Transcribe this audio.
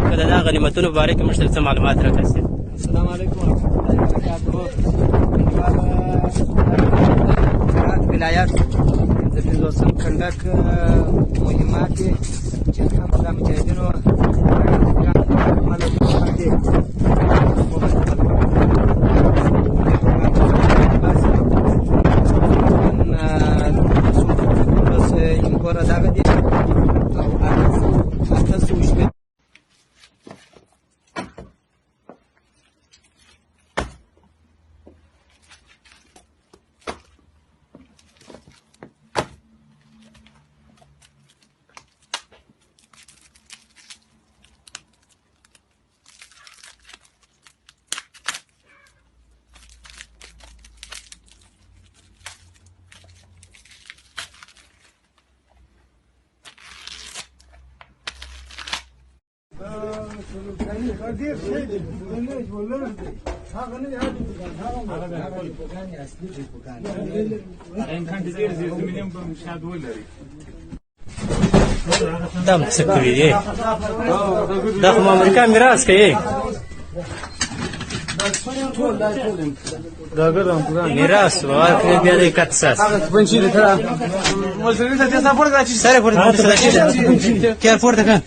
که د دا غنیمتونو په باره کې موږ ته څه معلومات راکړئ. السلام علیکم ورحمة الله وبرکاته. هرات ولایت د 50 کنډک مهمات دي چې الحمدلله مجاهدینو دا څه کوي دی؟ دا خو امریکا میراث کوي. میراث ورکړي بیا د کټ ساس سره پورته کړه.